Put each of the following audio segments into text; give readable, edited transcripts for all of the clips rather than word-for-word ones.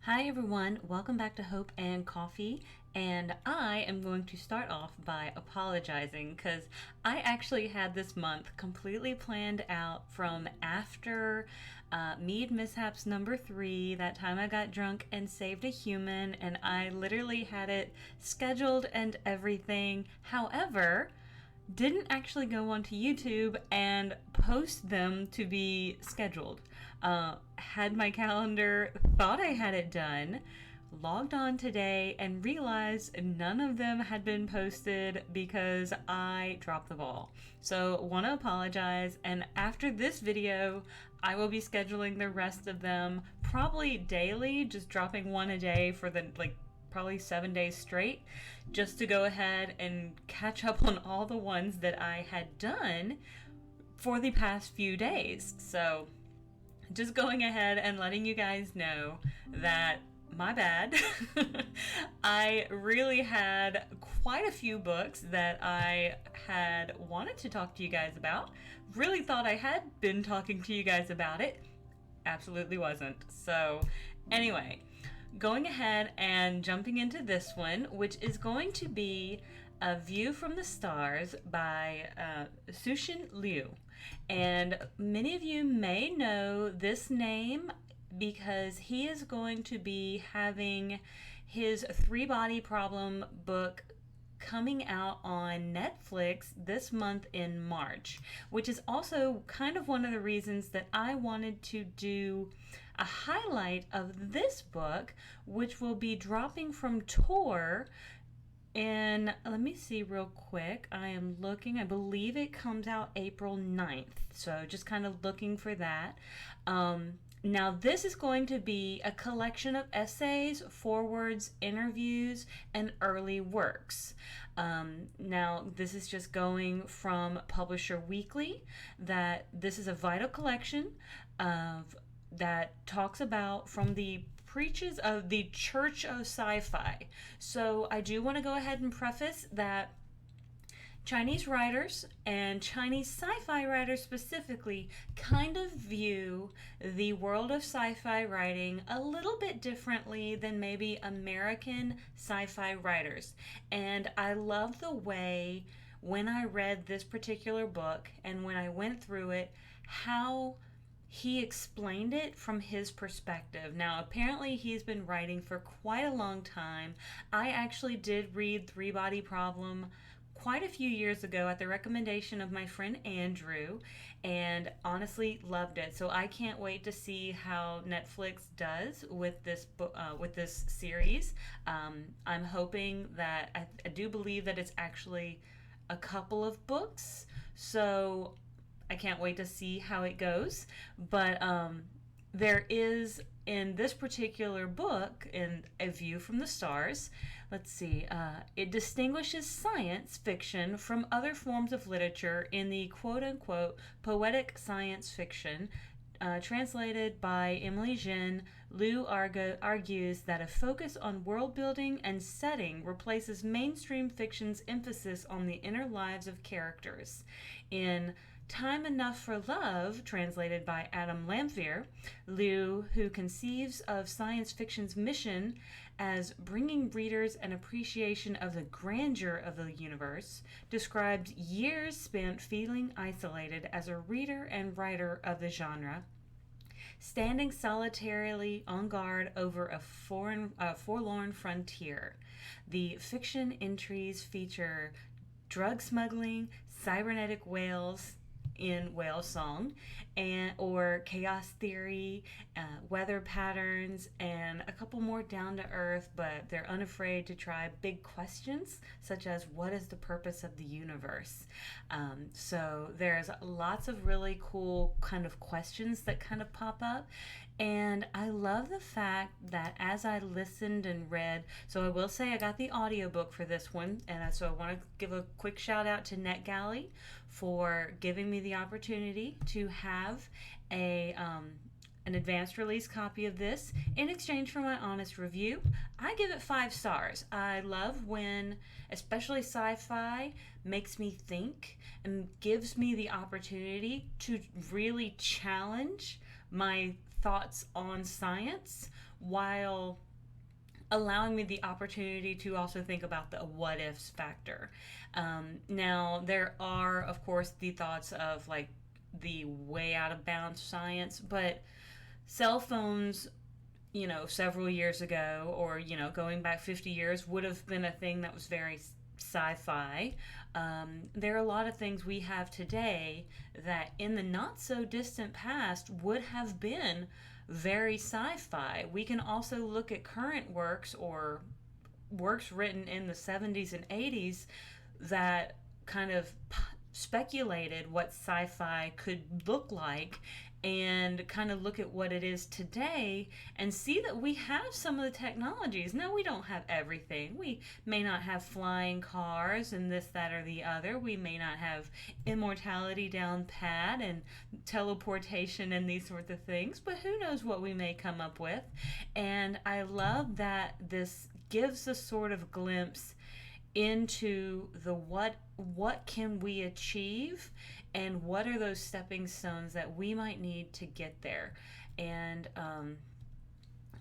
Hi everyone, welcome back to Hope and Coffee. And I am going to start off by apologizing because I actually had this month completely planned out from after Mead Mishaps number 3, that time I got drunk and saved a human, and I literally had it scheduled and everything. However, didn't actually go onto YouTube and post them to be scheduled. Had my calendar, thought I had it done, logged on today and realized none of them had been posted because I dropped the ball. So want to apologize, and after this video I will be scheduling the rest of them probably daily, just dropping one a day for the probably 7 days straight, just to go ahead and catch up on all the ones that I had done for the past few days. So just going ahead and letting you guys know that my bad. I really had quite a few books that I had wanted to talk to you guys about. Really thought I had been talking to you guys about it. Absolutely wasn't. So anyway, going ahead and jumping into this one, which is going to be A View from the Stars by Cixin Liu. And many of you may know this name because he is going to be having his Three Body Problem book coming out on Netflix this month in March, which is also kind of one of the reasons that I wanted to do a highlight of this book, which will be dropping from Tor. And let me see real quick. I am looking. I believe it comes out April 9th. So just kind of looking for that. Now, this is going to be a collection of essays, forewords, interviews, and early works. Now, this is just going from Publisher Weekly, that this is a vital collection of that talks about from the preaches of the Church of Sci-Fi. So I do want to go ahead and preface that Chinese writers and Chinese sci-fi writers specifically kind of view the world of sci-fi writing a little bit differently than maybe American sci-fi writers. And I love the way when I read this particular book and when I went through it, how he explained it from his perspective. Now, apparently he's been writing for quite a long time. I actually did read Three Body Problem quite a few years ago at the recommendation of my friend Andrew, and honestly loved it. So I can't wait to see how Netflix does with this book, with this series. I'm hoping that I do believe that it's actually a couple of books, so I can't wait to see how it goes. But there is, in this particular book, in A View from the Stars, let's see, it distinguishes science fiction from other forms of literature in the quote-unquote poetic science fiction. Translated by Emily Zhen, Liu argues that a focus on world building and setting replaces mainstream fiction's emphasis on the inner lives of characters. In Time Enough for Love, translated by Adam Lamphere, Liu, who conceives of science fiction's mission as bringing readers an appreciation of the grandeur of the universe, describes years spent feeling isolated as a reader and writer of the genre, standing solitarily on guard over a forlorn frontier. The fiction entries feature drug smuggling, cybernetic whales in whale song, or chaos theory, weather patterns, and a couple more down to earth, but they're unafraid to try big questions such as what is the purpose of the universe. So there's lots of really cool kind of questions that kind of pop up, and I love the fact that as I listened and read, so I will say I got the audiobook for this one, and so I want to give a quick shout out to NetGalley for giving me the opportunity to have an advanced release copy of this in exchange for my honest review. I give it 5 stars. I love when, especially sci-fi, makes me think and gives me the opportunity to really challenge my thoughts on science while allowing me the opportunity to also think about the what ifs factor. Now, there are, of course, the thoughts of like the way out of bounds science, but cell phones, several years ago, or, going back 50 years, would have been a thing that was very sci fi. There are a lot of things we have today that in the not so distant past would have been very sci fi. We can also look at current works or works written in the 70s and 80s that kind of speculated what sci fi could look like, and kind of look at what it is today and see that we have some of the technologies. Now, we don't have everything. We may not have flying cars and this, that, or the other. We may not have immortality down pat and teleportation and these sorts of things, but who knows what we may come up with. And I love that this gives a sort of glimpse into the what can we achieve, and what are those stepping stones that we might need to get there. And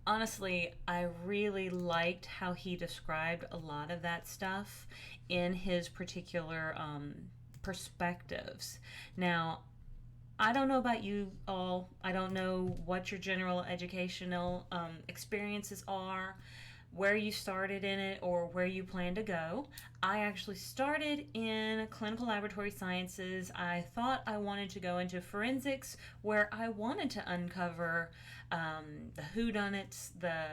honestly, I really liked how he described a lot of that stuff in his particular perspectives. Now, I don't know about you all. I don't know what your general educational experiences are, where you started in it, or where you plan to go. I actually started in clinical laboratory sciences. I thought I wanted to go into forensics, where I wanted to uncover the whodunits, the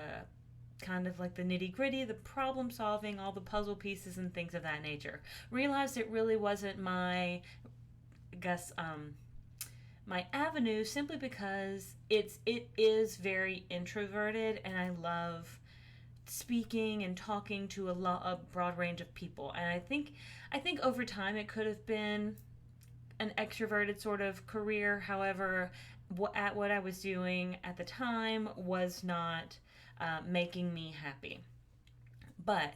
kind of like the nitty gritty, the problem solving, all the puzzle pieces and things of that nature. Realized it really wasn't my, I guess, my avenue, simply because it is very introverted, and I love speaking and talking to a broad range of people. And I think over time it could have been an extroverted sort of career. However, what I was doing at the time was not making me happy. But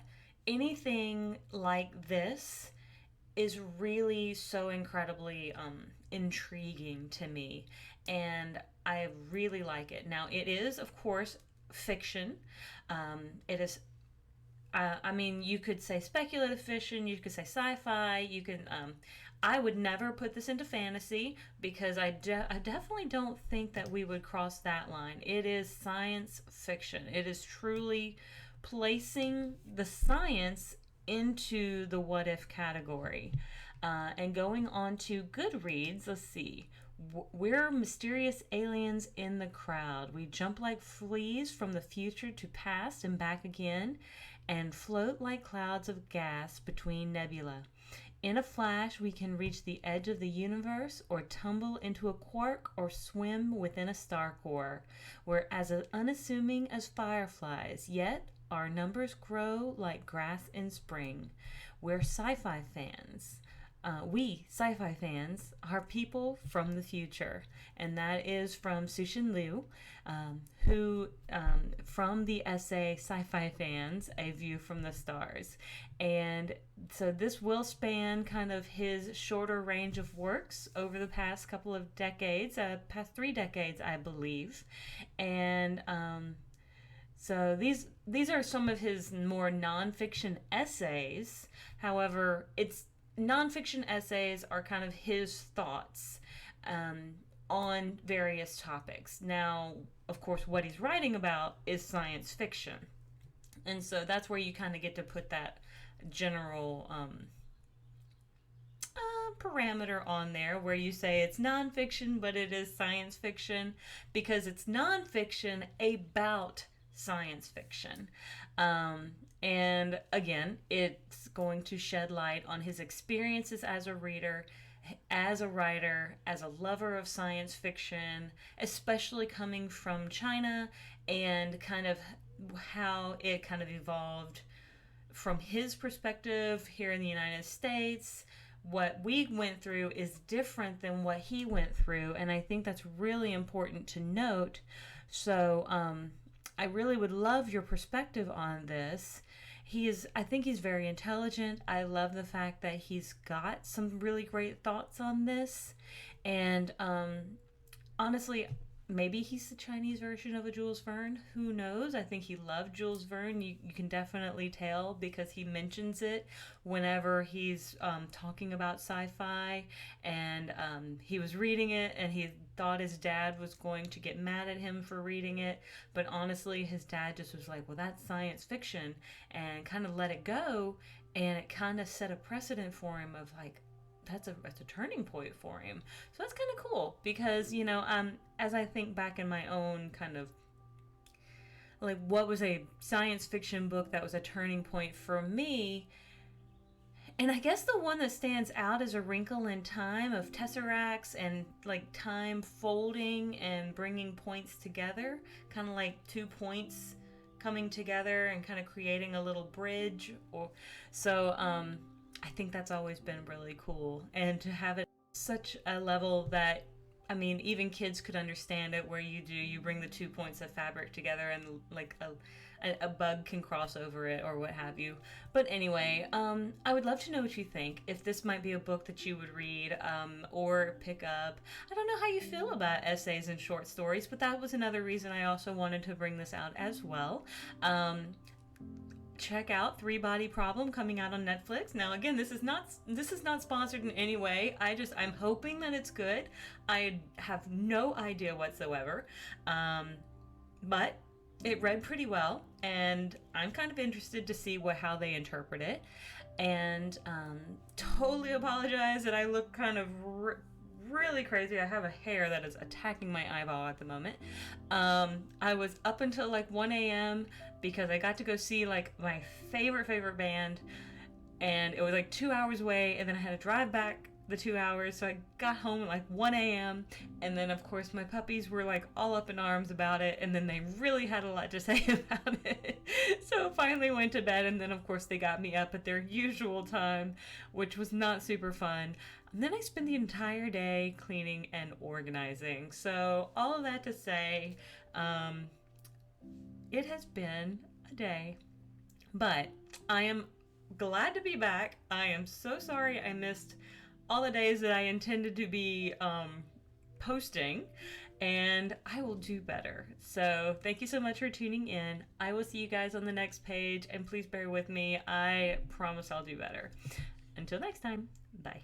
anything like this is really so incredibly intriguing to me, and I really like it. Now, it is, of course, fiction. It is. I mean, you could say speculative fiction. You could say sci-fi. You can. I would never put this into fantasy, because I definitely don't think that we would cross that line. It is science fiction. It is truly placing the science into the what if category. And going on to Goodreads, let's see. We're mysterious aliens in the crowd. We jump like fleas from the future to past and back again, and float like clouds of gas between nebula. In a flash, we can reach the edge of the universe, or tumble into a quark, or swim within a star core. We're as unassuming as fireflies, yet our numbers grow like grass in spring. We're sci-fi fans. We, sci-fi fans, are people from the future. And that is from Cixin Liu, who, from the essay Sci-Fi Fans, A View from the Stars. And so this will span kind of his shorter range of works over the past couple of decades, past 3 decades, I believe. And so these are some of his more nonfiction essays. However, nonfiction essays are kind of his thoughts on various topics. Now, of course, what he's writing about is science fiction. And so that's where you kind of get to put that general parameter on there, where you say it's nonfiction, but it is science fiction, because it's nonfiction about science fiction. And again, it's going to shed light on his experiences as a reader, as a writer, as a lover of science fiction, especially coming from China, and kind of how it kind of evolved from his perspective here in the United States. What we went through is different than what he went through, and I think that's really important to note. So I really would love your perspective on this. I think he's very intelligent. I love the fact that he's got some really great thoughts on this. And honestly, maybe he's the Chinese version of a Jules Verne. Who knows? I think he loved Jules Verne. You can definitely tell because he mentions it whenever he's talking about sci fi. And he was reading it and he thought his dad was going to get mad at him for reading it. But honestly, his dad just was like, well, that's science fiction, and kind of let it go. And it kind of set a precedent for him of like, that's a turning point for him. So that's kind of cool because as I think back in my own kind of like what was a science fiction book that was a turning point for me, and I guess the one that stands out is A Wrinkle in Time of tesseracts and like time folding and bringing points together, kind of like 2 points coming together and kind of creating a little bridge. Or so I think that's always been really cool, and to have it such a level that, I mean, even kids could understand it, where you bring the 2 points of fabric together and like a bug can cross over it or what have you. But anyway, I would love to know what you think, if this might be a book that you would read or pick up. I don't know how you feel about essays and short stories, but that was another reason I also wanted to bring this out as well. Check out Three Body Problem, coming out on Netflix. Now again, this is not sponsored in any way. I'm hoping that it's good. I have no idea whatsoever. But it read pretty well, and I'm kind of interested to see how they interpret it. And totally apologize that I look kind of really crazy. I have a hair that is attacking my eyeball at the moment. I was up until like 1 a.m. because I got to go see like my favorite band, and it was like 2 hours away, and then I had to drive back the 2 hours, so I got home at like 1 a.m. and then of course my puppies were like all up in arms about it, and then they really had a lot to say about it. So I finally went to bed, and then of course they got me up at their usual time, which was not super fun. And then I spent the entire day cleaning and organizing. So all of that to say, it has been a day, but I am glad to be back. I am so sorry I missed all the days that I intended to be posting, and I will do better. So thank you so much for tuning in. I will see you guys on the next page, and please bear with me. I promise I'll do better. Until next time, bye.